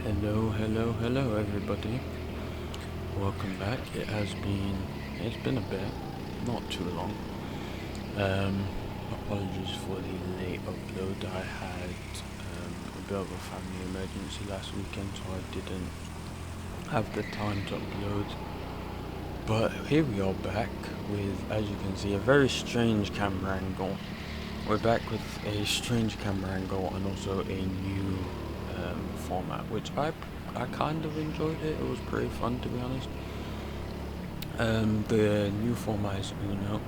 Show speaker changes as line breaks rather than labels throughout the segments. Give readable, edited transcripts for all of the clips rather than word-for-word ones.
Hello everybody. Welcome back. It's been a bit, not too long. Um, Apologies for the late upload. I had a bit of a family emergency last weekend, so I didn't have the time to upload. But here we are back with, as you can see, a very strange camera angle. We're back with a strange camera angle and also a new format, which I kind of enjoyed it. It was pretty fun, to be honest. The new format is Unoo,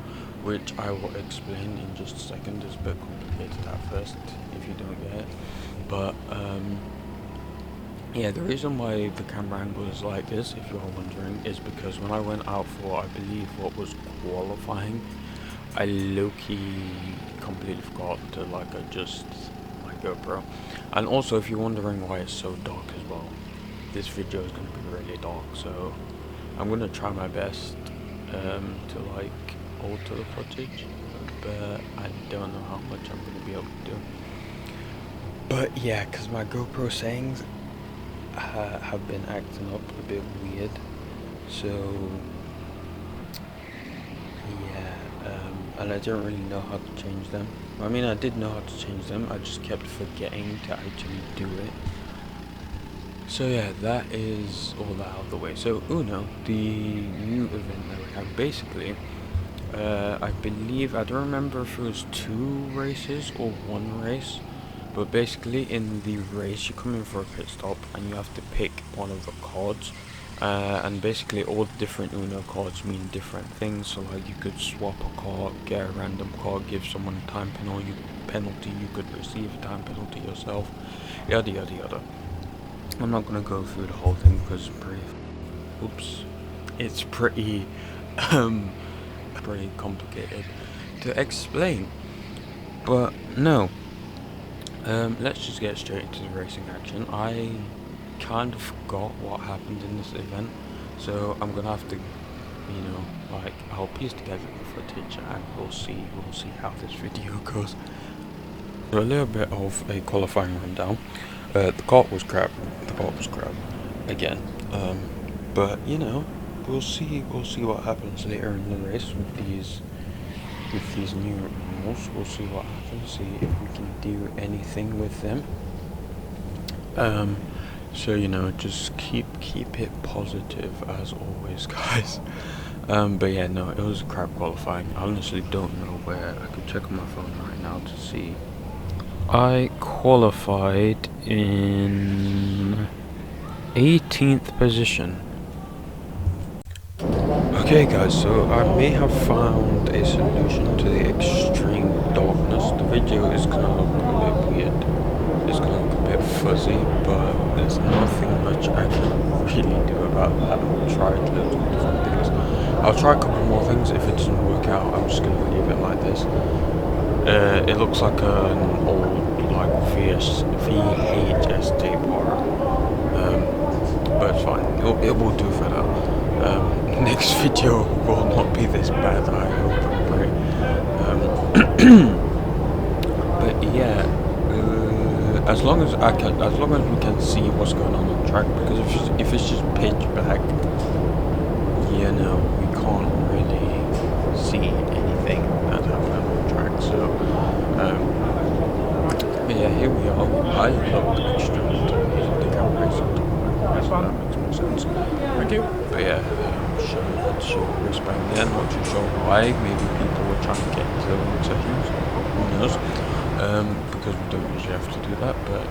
which I will explain in just a second. It's a bit complicated at first if you don't get it, but yeah, the reason why the camera angle is like this, if you are wondering, is because when I went out for, I believe, what was qualifying, I low-key completely forgot to adjust my GoPro. And also, if you're wondering why it's so dark as well, this video is going to be really dark, so I'm going to try my best to alter the footage, but I don't know how much I'm going to be able to do. But yeah, because my GoPro settings have been acting up a bit weird, so yeah, and I don't really know how to change them. I mean, I did know how to change them, I just kept forgetting to actually do it. So yeah, that is all that out of the way. So Unoo, the new event that we have, basically, I believe, I don't remember if it was 2 races or 1 race, but basically in the race you come in for a pit stop and you have to pick one of the cards, and basically all the different Unoo cards mean different things. So like you could swap a card, get a random card, give someone a time penalty, you could receive a time penalty yourself, yada yada yada. I'm not gonna go through the whole thing because it's pretty pretty complicated to explain. But no, let's just get straight into the racing action. I kind of forgot what happened in this event, so I'm gonna have to, I'll piece together the footage and we'll see how this video goes. So a little bit of a qualifying rundown. The cart was crap. Again. But we'll see what happens later in the race with these new rules. We'll see what happens. See if we can do anything with them. So just keep it positive as always, guys. But yeah, no, it was a crap qualifying. I honestly don't know where. I could check on my phone right now to see. I qualified in 18th position. Okay guys, so I may have found a solution to the extreme darkness. The video is gonna look a bit weird. It's gonna look a bit fuzzy, but there's nothing much I can really do about that. I'll try loads of different things. I'll try a couple more things. If it doesn't work out, I'm just gonna leave it like this. It looks like an old VHS tape horror, but it's fine. It will do for now. Next video will not be this bad, I hope and pray. But yeah, as long as we can see what's going on the track, because if it's just pitch black, we can't really see anything that's happening on the track. So yeah, here we are. I look extremely using the camera, so that makes more sense. Thank you. But yeah, show race back then, not too sure why. Maybe people were trying to get into their own sessions, who knows, because we don't usually have to do that. But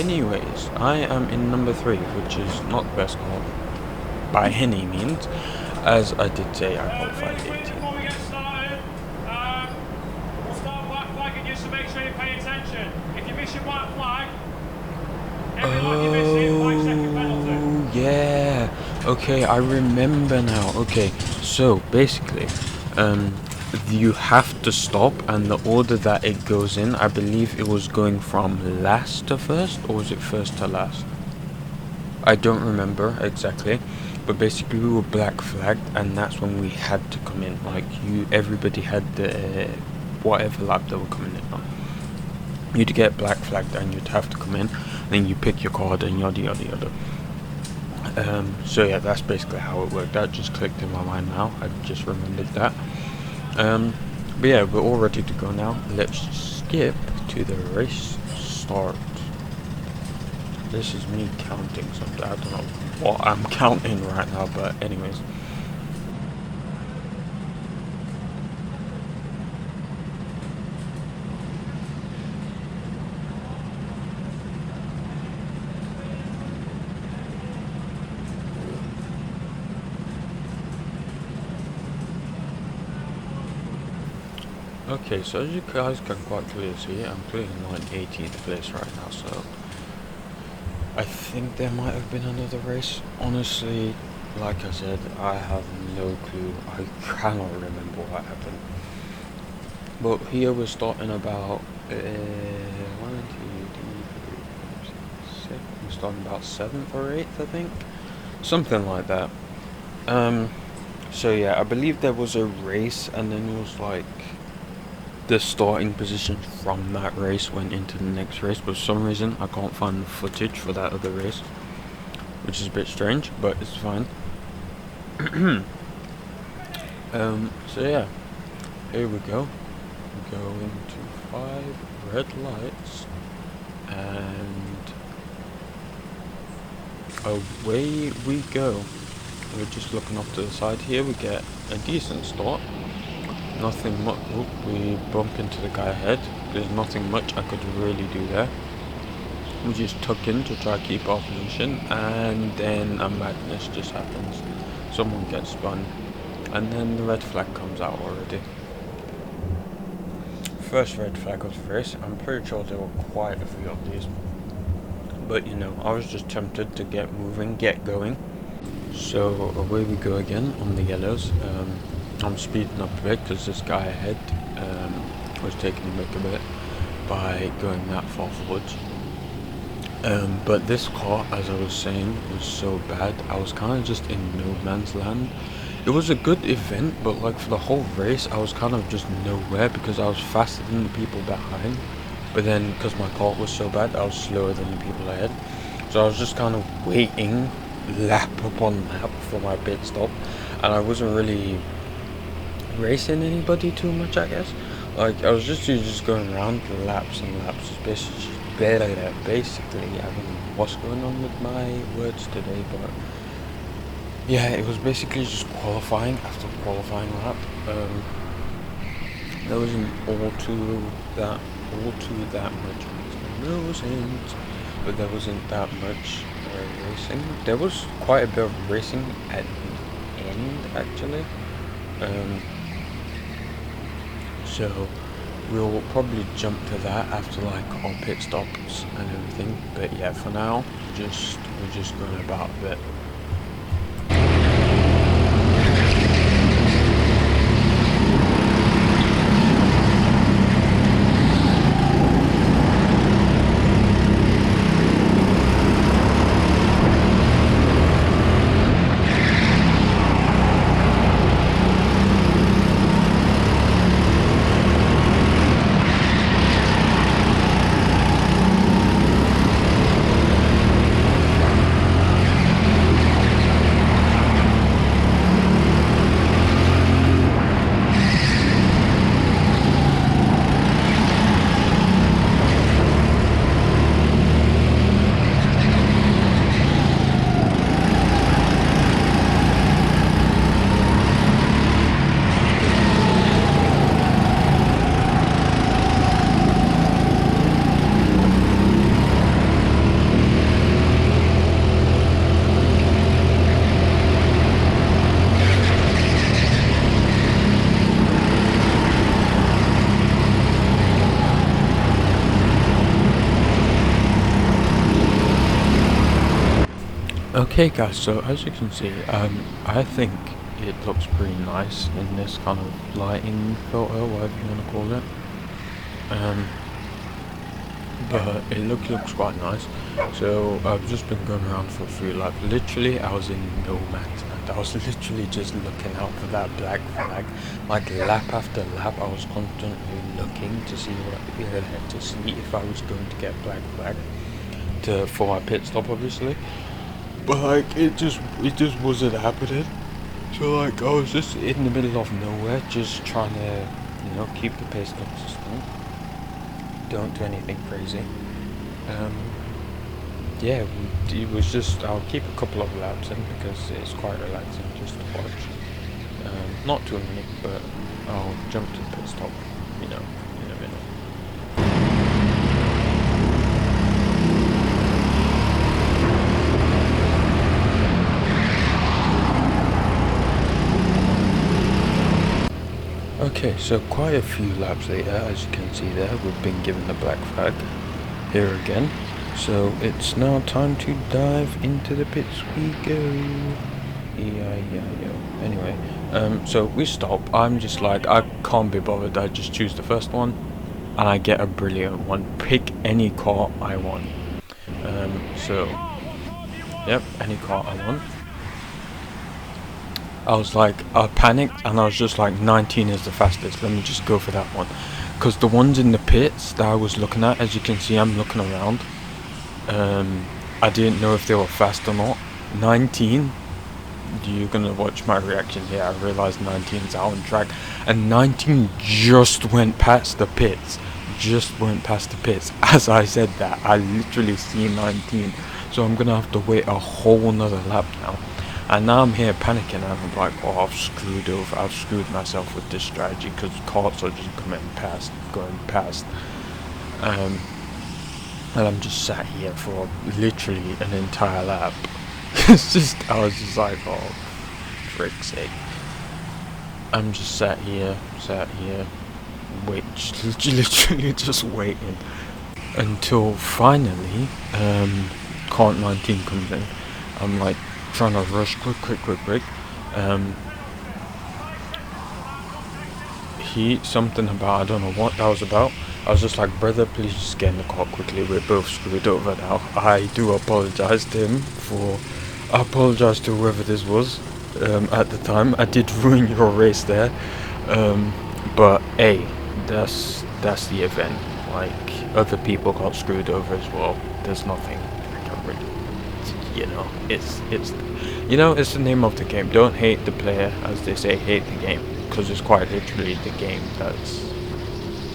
anyways, I am in number 3, which is not the best car by any means. As I did say, I qualified 18th. Oh, yeah. Okay, I remember now. Okay, so basically, you have to stop, and the order that it goes in, I believe it was going from last to first, or was it first to last? I don't remember exactly, but basically we were black flagged, and that's when we had to come in. Everybody had the whatever lap they were coming in on. you'd get black flagged and you'd have to come in, then you pick your card and yada yada yada. So yeah, that's basically how it worked. That just clicked in my mind now. I just remembered that. But yeah, we're all ready to go now. Let's skip to the race start. This is me counting something. I don't know what I'm counting right now, but anyways. Okay, so as you guys can quite clearly see, I'm clearly not in 18th place right now, so I think there might have been another race. Honestly, like I said, I have no clue. I cannot remember what happened. But here we're starting about 1, 2, 3, 4, 5, 6. We're starting about 7th or 8th, I think, something like that. So yeah, I believe there was a race, and then it was like the starting position from that race went into the next race, but for some reason I can't find the footage for that other race, which is a bit strange, but it's fine. So yeah, here we go. We go into 5 red lights, and away we go. We're just looking off to the side here. We get a decent start. Nothing much. Oh, we bump into the guy ahead. There's nothing much I could really do there. We just tuck in to try to keep our position, and then a madness just happens. Someone gets spun, and then the red flag comes out already. First red flag of the race. I'm pretty sure there were quite a few of these, but you know, I was just tempted to get moving, get going. So away we go again on the yellows. I'm speeding up a bit because this guy ahead was taking the mick a bit by going that far forwards. But this car, as I was saying, was so bad. I was kind of just in no man's land. It was a good event, but like for the whole race, I was kind of just nowhere because I was faster than the people behind. But then, because my car was so bad, I was slower than the people ahead. So I was just kind of waiting lap upon lap for my pit stop, and I wasn't really racing anybody too much, I guess. Like I was just going around laps and laps, basically. I don't know what's going on with my words today, but yeah, it was basically just qualifying after qualifying lap. There wasn't all too that much. There wasn't, but there wasn't that much racing. There was quite a bit of racing at the end, actually. So we'll probably jump to that after like our pit stops and everything. But yeah, for now, we're just going about a bit. Okay guys, so as you can see, I think it looks pretty nice in this kind of lighting photo, whatever you want to call it. but it looks quite nice. So I've just been going around for a few laps. Literally, I was in no man's land. I was literally just looking out for that black flag. Like lap after lap, I was constantly looking to see if I was going to get black flag for my pit stop, obviously. But like it just wasn't happening. So like I was just in the middle of nowhere, just trying to keep the pace consistent. Don't do anything crazy. Yeah, it was just, I'll keep a couple of laps in because it's quite relaxing just to watch. Not too many, but I'll jump to the pit stop, in a minute. Okay, so quite a few laps later, as you can see there, we've been given the black flag here again. So it's now time to dive into the pits we go. E-I-E-I-O. Anyway, so we stop. I'm just like, I can't be bothered. I just choose the first one, and I get a brilliant one. Pick any car I want. So, yep, any car I want. I was like, I panicked, and I was just like, 19 is the fastest. Let me just go for that one. Because the ones in the pits that I was looking at, as you can see, I'm looking around. I didn't know if they were fast or not. 19, you're gonna watch my reaction here. I realized 19's out on track, and 19 just went past the pits. As I said that, I literally see 19, so I'm gonna have to wait a whole nother lap now. And now I'm here panicking, and I'm like, oh, I've screwed myself with this strategy because carts are just going past. And I'm just sat here for literally an entire lap. I was just like, oh, frick's sake. I'm just sat here, literally just waiting until finally, cart 19 comes in. I'm like trying to rush quick. Something about, I don't know what that was about. I was just like, brother, please just get in the car quickly. We're both screwed over now. I do apologize to him I apologize to whoever this was at the time. I did ruin your race there. But hey, that's the event. Like, other people got screwed over as well. There's nothing I can really, it's the name of the game. Don't hate the player, as they say, hate the game. Because it's quite literally the game that's...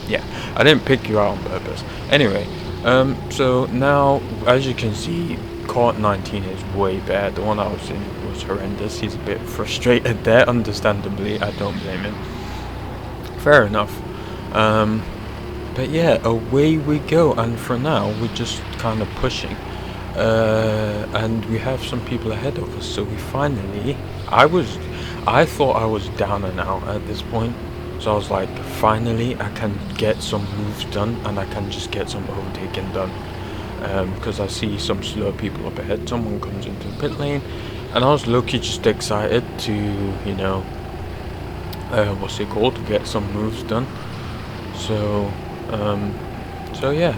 Yeah, I didn't pick you out on purpose. Anyway, so now, as you can see, cart 19 is way better. The one I was in was horrendous. He's a bit frustrated there, understandably. I don't blame him. Fair enough. But yeah, away we go. And for now, we're just kind of pushing. And we have some people ahead of us. So we finally... I thought I was down and out at this point. So I was like, finally I can get some moves done, and I can just get some overtaking done. Because I see some slow people up ahead. Someone comes into the pit lane, and I was low-key just excited to, get some moves done. So yeah,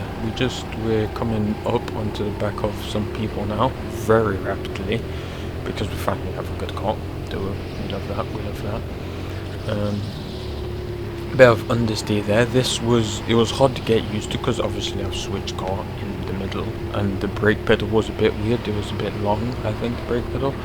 we're coming up onto the back of some people now, very rapidly, because we finally have a good car. We love that. Bit of understeer there. It was hard to get used to because obviously I've switched car in the middle, and the brake pedal was a bit weird. It was a bit long, I think, the brake pedal,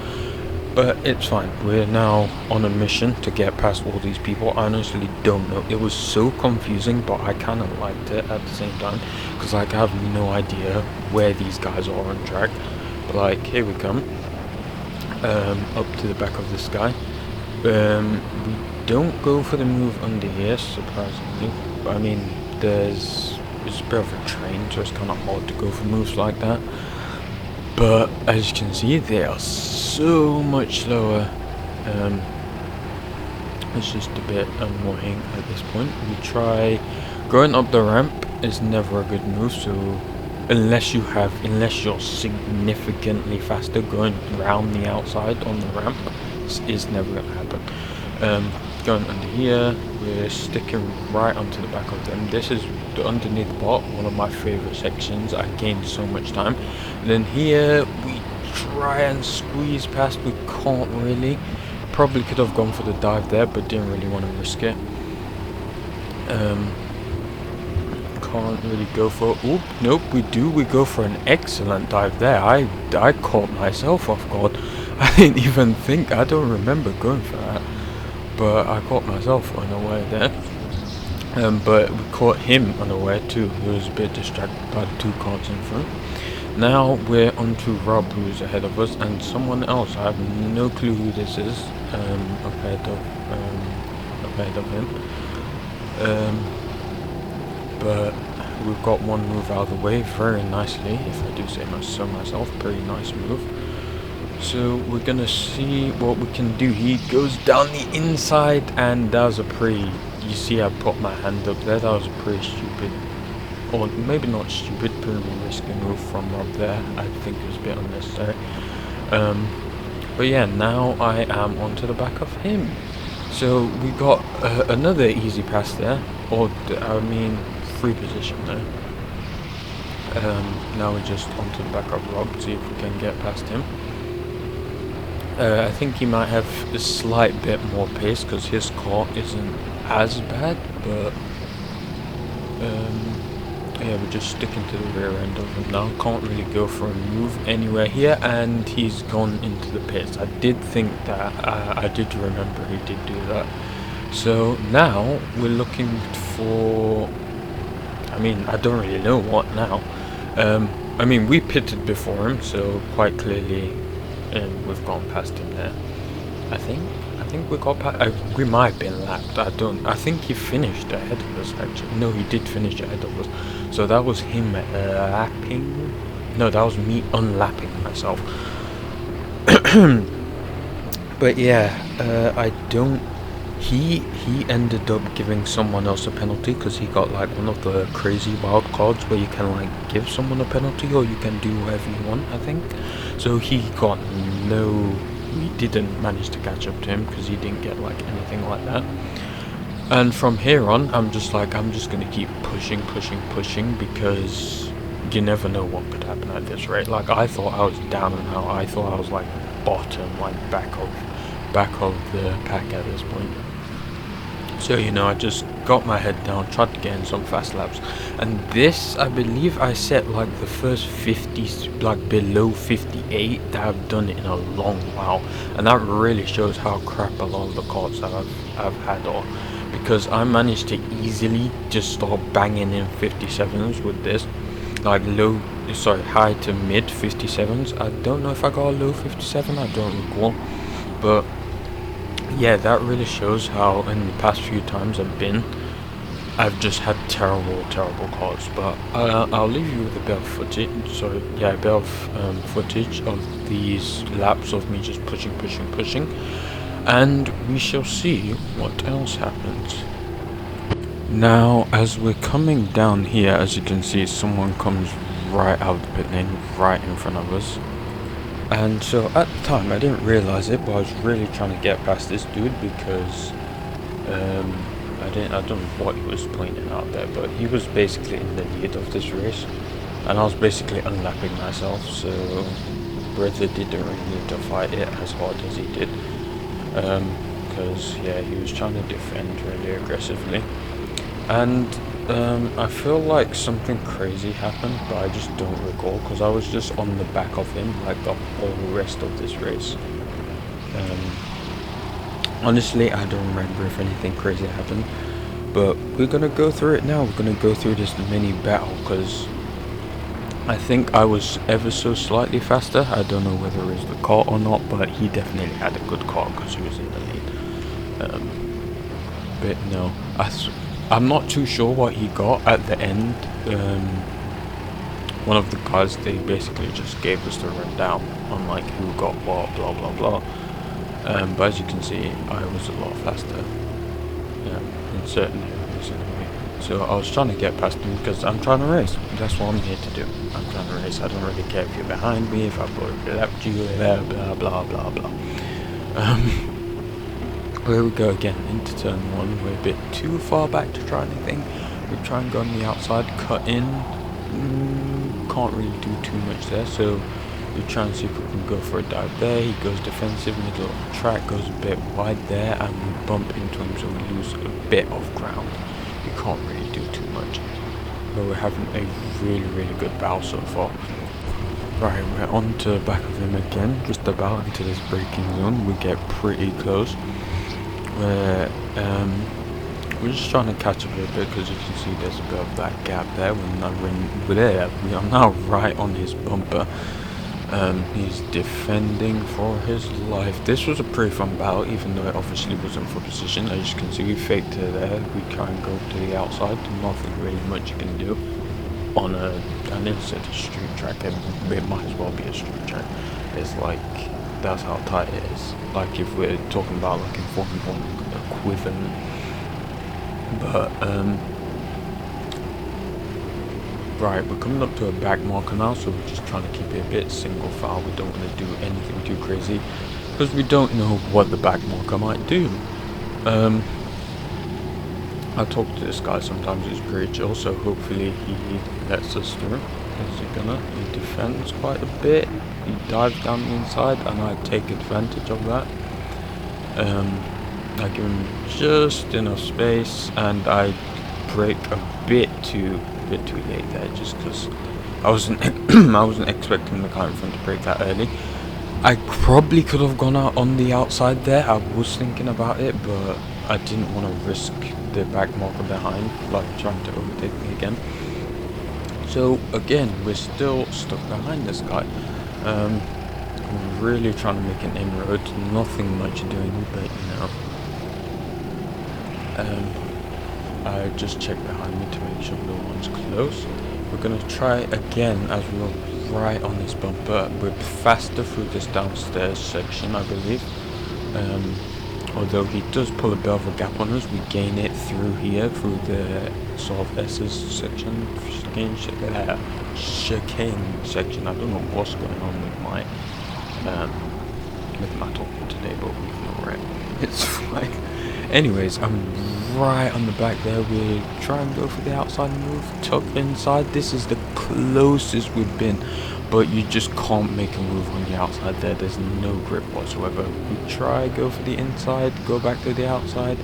but it's fine. We're now on a mission to get past all these people. I honestly don't know. It was so confusing, but I kind of liked it at the same time because like I have no idea where these guys are on track. But like, here we come, up to the back of this guy. We don't go for the move under here, surprisingly. I mean, it's a bit of a train, so it's kind of hard to go for moves like that. But as you can see, they are so much slower. It's just a bit annoying at this point. We try going up the ramp is never a good move. So unless you're significantly faster, going round the outside on the ramp is never gonna happen. Going under here, we're sticking right onto the back of them. This is the underneath part, one of my favorite sections. I gained so much time. And then here we try and squeeze past. We can't really. Probably could have gone for the dive there, but didn't really want to risk it. Can't really go for. Oop, nope, we do. We go for an excellent dive there. I caught myself off guard. I didn't even think. I don't remember going for that, but I caught myself unaware there. But we caught him unaware too. He was a bit distracted by the two cards in front. Now we're on to Rob, who's ahead of us, and someone else. I have no clue who this is. Ahead of him. But we've got one move out of the way very nicely, if I do say so myself. Pretty nice move. So we're gonna see what we can do. He goes down the inside, and that was a pretty. You see, I put my hand up there. That was a pretty stupid, or maybe not stupid, pretty risky move from Rob there. I think it was a bit unnecessary. But yeah, now I am onto the back of him. So we got another easy pass there, or I mean, free position there. Now we're just onto the back of Rob, see if we can get past him. I think he might have a slight bit more pace because his car isn't as bad, but yeah, we're just sticking to the rear end of him now. Can't really go for a move anywhere here, and he's gone into the pits. I did think that, I did remember he did do that. So now we're looking for, I mean, I don't really know what now. I mean, we pitted before him, so quite clearly we've gone past him there. I think we got past, we might have been lapped. I think he finished ahead of us actually. No, he did finish ahead of us. So that was him lapping. No, that was me unlapping myself. But yeah, I don't. He ended up giving someone else a penalty because he got like one of the crazy wild cards where you can like give someone a penalty or you can do whatever you want, I think. So he got no. We didn't manage to catch up to him because he didn't get like anything like that. And from here on, I'm just gonna keep pushing because you never know what could happen at this rate. Like I thought I was down and out. I thought I was like bottom, like back of the pack at this point. So you know, I just got my head down, tried to get in some fast laps, and this I believe I set like the first 50, like below 58 that I've done it in a long while, and that really shows how crap a lot of the cards that I've had are, because I managed to easily just start banging in 57s with this, like high to mid 57s. I don't know if I got a low 57, I don't recall, but yeah, that really shows how in the past few times I've just had terrible cards. But I'll leave you with a bit of footage. So yeah, a bit of footage of these laps of me just pushing, and we shall see what else happens. Now, as we're coming down here, as you can see, someone comes right out of the pit lane, right in front of us. And so at the time I didn't realise it, but I was really trying to get past this dude because I don't know what he was pointing out there, but he was basically in the lead of this race, and I was basically unlapping myself. So brother didn't really need to fight it as hard as he did, because yeah, he was trying to defend really aggressively, and I feel like something crazy happened, but I just don't recall because I was just on the back of him like the whole rest of this race. Honestly, I don't remember if anything crazy happened, but we're gonna go through it now. We're gonna go through this mini battle because I think I was ever so slightly faster. I don't know whether it was the car or not, but he definitely had a good car because he was in the lead. But no, I'm not too sure what he got at the end. One of the guys, they basically just gave us the rundown on like who got what, blah blah blah. But as you can see, I was a lot faster in certain areas anyway. So I was trying to get past him because I'm trying to race. That's what I'm here to do. I'm trying to race. I don't really care if you're behind me, if I've left you, blah blah blah blah blah. But here we go again, into turn one. We're a bit too far back to try anything. We try and go on the outside, cut in. Can't really do too much there, so we try and see if we can go for a dive there. He goes defensive, middle of the track, goes a bit wide there, and we bump into him, so we lose a bit of ground. We can't really do too much. But we're having a really good battle so far. Right, we're on to the back of him again, just about into this braking zone. We get pretty close. We're just trying to catch up a bit, because you can see there's a bit of that gap there. We're there. We are now right on his bumper. He's defending for his life. This was a pretty fun battle, even though it obviously wasn't for position. As you can see, we faked it there. We try and go to the outside. Nothing really much you can do on an instead of street track. It might as well be a street track. It's like, that's how tight it is. Like if we're talking about like in Formula 1 equivalent. But right, we're coming up to a back marker now, so we're just trying to keep it a bit single file. We don't want to do anything too crazy, because we don't know what the back marker might do. I talk to this guy sometimes, he's pretty chill, so hopefully he lets us through. Is he gonna? He defends quite a bit. He dives down the inside, and I take advantage of that. I give him just enough space, and I brake a bit too late there, just because I wasn't I wasn't expecting the car in front to brake that early. I probably could have gone out on the outside there. I was thinking about it, but I didn't want to risk the back marker behind, like trying to overtake me again. So again, we're still stuck behind this guy. I'm really trying to make an inroad. Nothing much doing, but you know. I just check behind me to make sure no one's close. We're gonna try again, as we're right on this bumper. We're faster through this downstairs section, I believe. Although he does pull a bit of a gap on us, we gain it through here, through the sort of S's section, chicane section. I don't know what's going on with my talking today, but we ignore it. It's fine. Anyways, I'm right on the back there. We try and go for the outside move, tuck inside. This is the closest we've been, but you just can't make a move on the outside there. There's no grip whatsoever. We try, go for the inside, go back to the outside.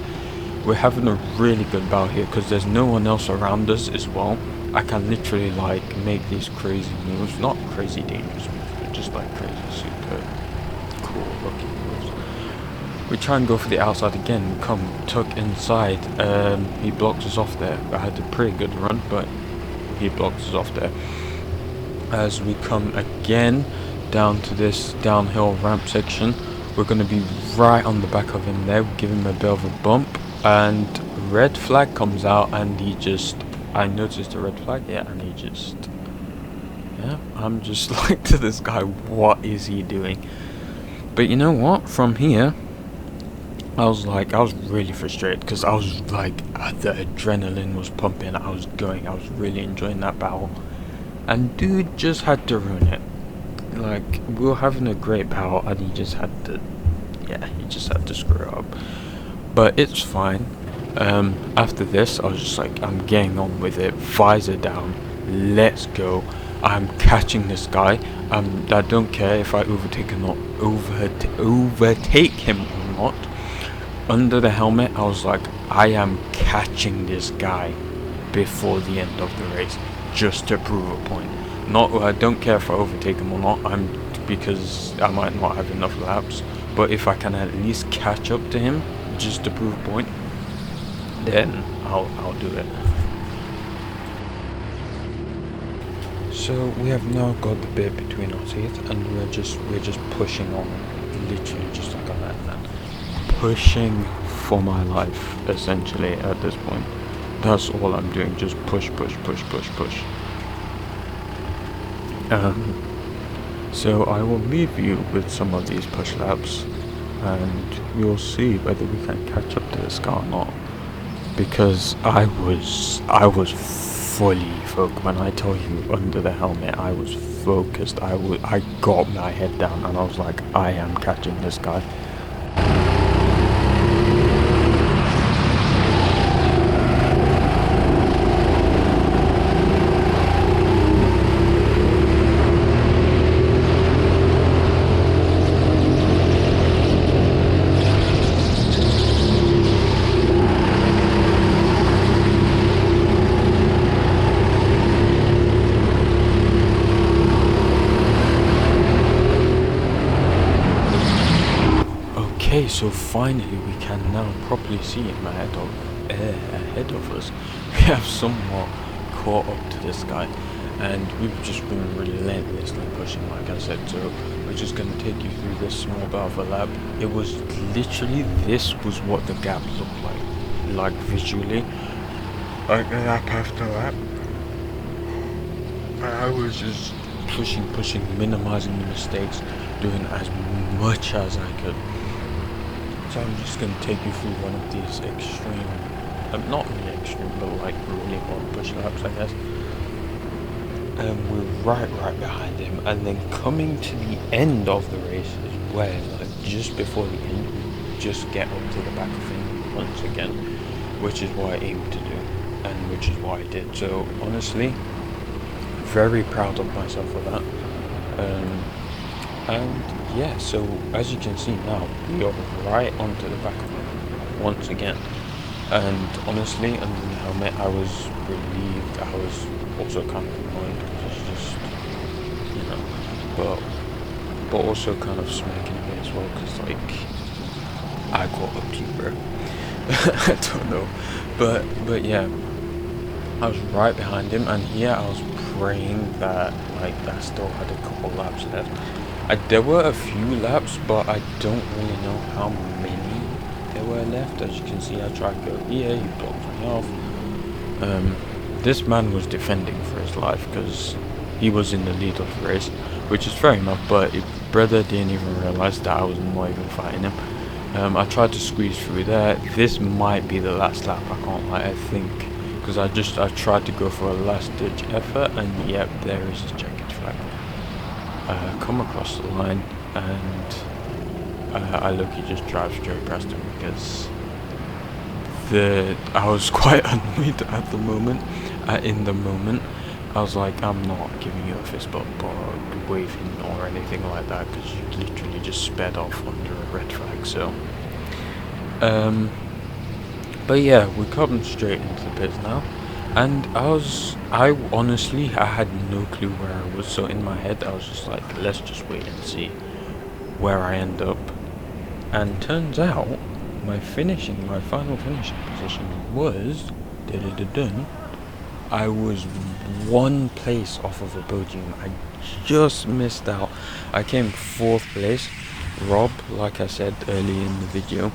We're having a really good battle here, because there's no one else around us as well. I can literally like make these crazy moves, not crazy dangerous moves, but just like crazy super cool looking moves. We try and go for the outside again. We come tuck inside. He blocks us off there. I had a pretty good run, but he blocks us off there. As we come again down to this downhill ramp section, we're going to be right on the back of him there. We give him a bit of a bump, and red flag comes out, and he just, I noticed a red flag, yeah, and he just, yeah, I'm just like to this guy, what is he doing? But you know what, from here, I was really frustrated, because I was like, the adrenaline was pumping, I was really enjoying that battle. And dude just had to ruin it. Like, we were having a great battle, and he just had to screw it up. But it's fine. After this, I was just like, I'm getting on with it. Visor down. Let's go. I'm catching this guy. I don't care if I overtake him or not. Under the helmet, I was like, I am catching this guy before the end of the race, just to prove a point. I don't care if I overtake him or not, because I might not have enough laps, but if I can at least catch up to him, just to prove a point, then I'll do it. So we have now got the bit between our teeth, and we're just pushing on, literally just like a madman. Pushing for my life, essentially, at this point. That's all I'm doing, just push. So I will leave you with some of these push laps, and you'll see whether we can catch up to this car or not. Because I was fully focused. When I tell you under the helmet, I was focused. I got my head down, and I was like, I am catching this guy. Okay, so finally we can now properly see him ahead of us. We have somewhat caught up to this guy, and we've just been relentlessly pushing, like I said. So we're just going to take you through this small bit of a lap. It was literally, this was what the gap looked like visually, like lap after lap. I was just pushing, minimizing the mistakes, doing as much as I could. So I'm just going to take you through one of these extreme, not really extreme, but like really hard push laps, I guess. We're right behind him, and then coming to the end of the race is where, like, just before the end, we just get up to the back of him once again, which is what I aimed to do, and which is what I did. So honestly, very proud of myself for that. And yeah, so as you can see now, we are right onto the back of him once again. And honestly, under the helmet, I was relieved. I was also kind of annoyed, because it's just, you know, but also kind of smacking a bit as well, because like, I caught up to you, bro. I don't know, but yeah, I was right behind him, and here I was praying that like I still had a couple laps left. There were a few laps, but I don't really know how many there were left. As you can see, I tried to go here, he blocked me off. This man was defending for his life, because he was in the lead of the race, which is fair enough, but his brother didn't even realize that I was not even fighting him. I tried to squeeze through there. This might be the last lap, I can't lie, I think, because I tried to go for a last ditch effort, and yep, there is the checkered flag. Come across the line, and I look-y just drive straight past him, because I was quite annoyed at the moment. In the moment, I was like, I'm not giving you a fist bump or waving or anything like that, because you literally just sped off under a red flag. So, but yeah, we come straight into the pits now. And I honestly had no clue where I was, so in my head I was just like, let's just wait and see where I end up. And turns out, my final finishing position was, I was one place off of a podium. I just missed out. I came 4th place. Rob, like I said earlier in the video,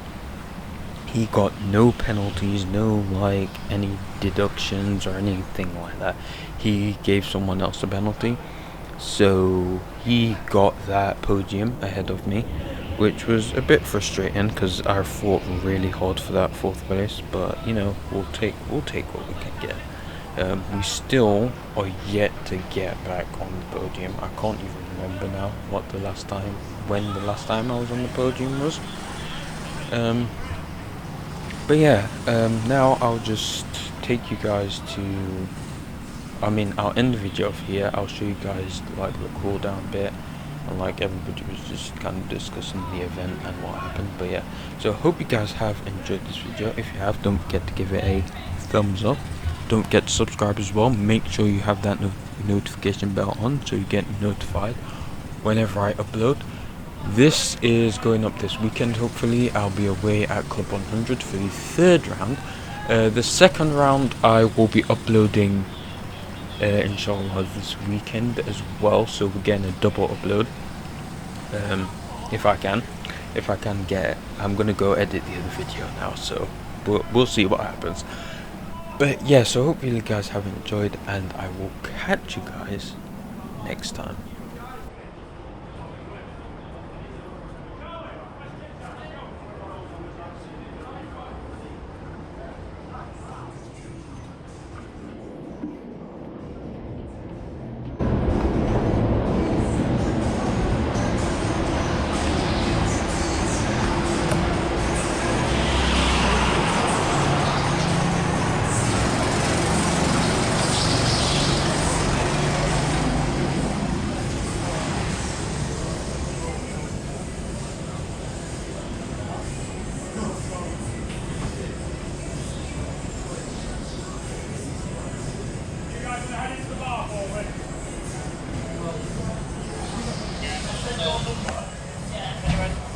he got no penalties, no like any deductions or anything like that. He gave someone else a penalty, so he got that podium ahead of me, which was a bit frustrating, because I fought really hard for that 4th place. But you know, we'll take what we can get. We still are yet to get back on the podium. I can't even remember now when the last time I was on the podium was. But yeah, now I'll just take you guys to, I'll end the video off here. I'll show you guys like the cool down bit, and like everybody was just kind of discussing the event and what happened. But yeah, so hope you guys have enjoyed this video. If you have, don't forget to give it a thumbs up. Don't forget to subscribe as well. Make sure you have that notification bell on, so you get notified whenever I upload. This is going up this weekend, hopefully. I'll be away at Club 100 for the 3rd round. The 2nd round I will be uploading, inshallah, this weekend as well, so we're getting a double upload. If I can get it. I'm gonna go edit the other video now, so we'll see what happens. But yeah, so hopefully you guys have enjoyed, and I will catch you guys next time.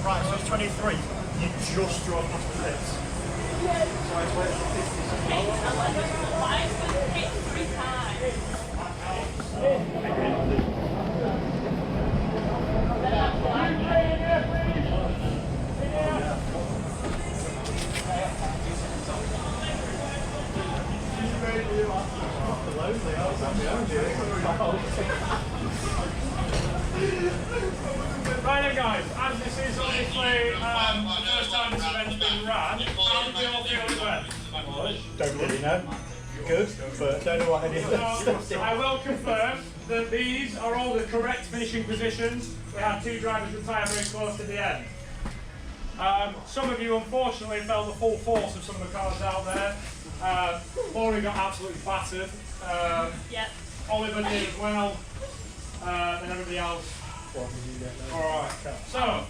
Right, so it's 23. You just drove past the pits. So I went 50. Right then guys, as this is obviously the first time this event's been run, how do we all feel it went? Don't really know. Good, but don't know what any of that stuff. I will confirm that these are all the correct finishing positions. We had 2 drivers retire very close to the end. Some of you unfortunately felt the full force of some of the cars out there. Laurie got absolutely battered.
Yep.
Oliver did as well. And everybody else. Alright, so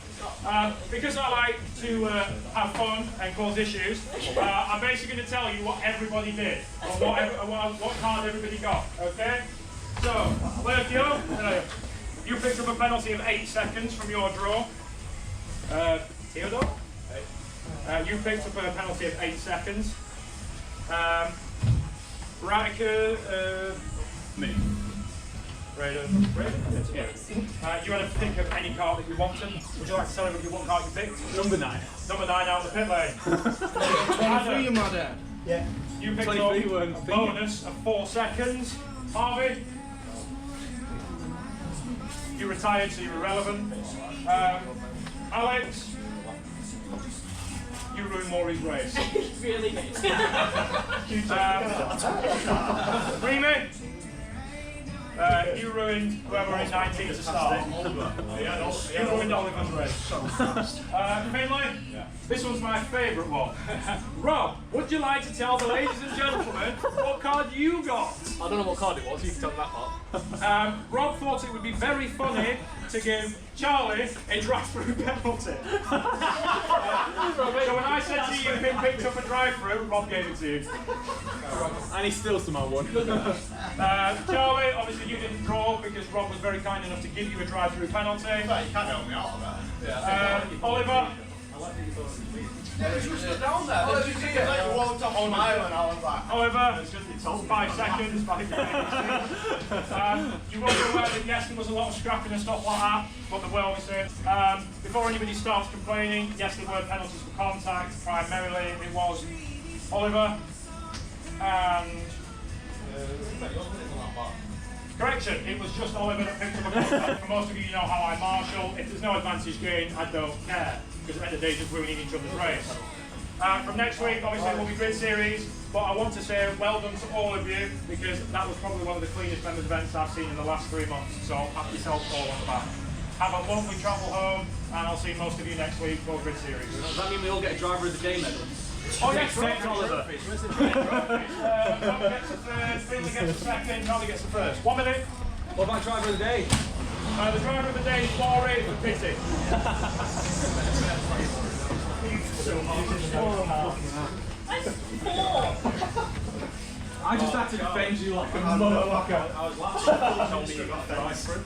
because I like to have fun and cause issues, I'm basically going to tell you what everybody did, or what card everybody got, okay? So, Lerkio, you picked up a penalty of 8 seconds from your draw. Theodore, you picked up a penalty of 8 seconds. Radica, me. Braden? Yes. You had to pick up any car that you wanted. Would you like to tell everybody what car you picked? Number 9. Number 9 out of the pit lane.
23, my dad.
Yeah. You picked up a bonus of 4 seconds. Harvey? You retired, so you're irrelevant. Alex? You ruined Maureen's race.
Really good.
Remy? You ruined whoever in 19 to start. You ruined Oliver's race. Finlay? This one's my favourite one. Rob, would you like to tell the ladies and gentlemen what card you got?
I don't know what card it was, you can tell me that part.
Rob thought it would be very funny to give Charlie a drive-through penalty. So when I said to you you've been picked up a drive-through, Rob gave it to you.
And he still somehow won.
Charlie, obviously you didn't draw because Rob was very kind enough to give you a drive-through penalty.
You can't help me out of that.
Oliver.
Yeah, you stood down there. Oh, you see it like you walked off on my island, I was like,
Oliver, 5 seconds. You will be aware that yes, there was a lot of scrapping and stuff like that, but there were obviously. Before anybody starts complaining, yes, there were penalties for contact. Primarily, it was Oliver and. Correction, it was just Oliver that picked up a contact. For most of you, you know how I marshal. If there's no advantage gain, I don't care. Because at the end of the day, just ruining each other's race. From next week, obviously, will be grid series. But I want to say well done to all of you, because that was probably one of the cleanest members events I've seen in the last 3 months. So pat yourselves all on the back. Have a lovely travel home, and I'll see most of you next week for grid series.
Does that mean we all get a driver of the day medal?
Oh yes,
Except Oliver.
Rob gets a third, Finley gets a second, Charlie gets a first. 1 minute.
What about driver of the day?
The driver of the day is Laurie for pity.
I just had to defend you like a motherfucker.
I was laughing. You got drive-through.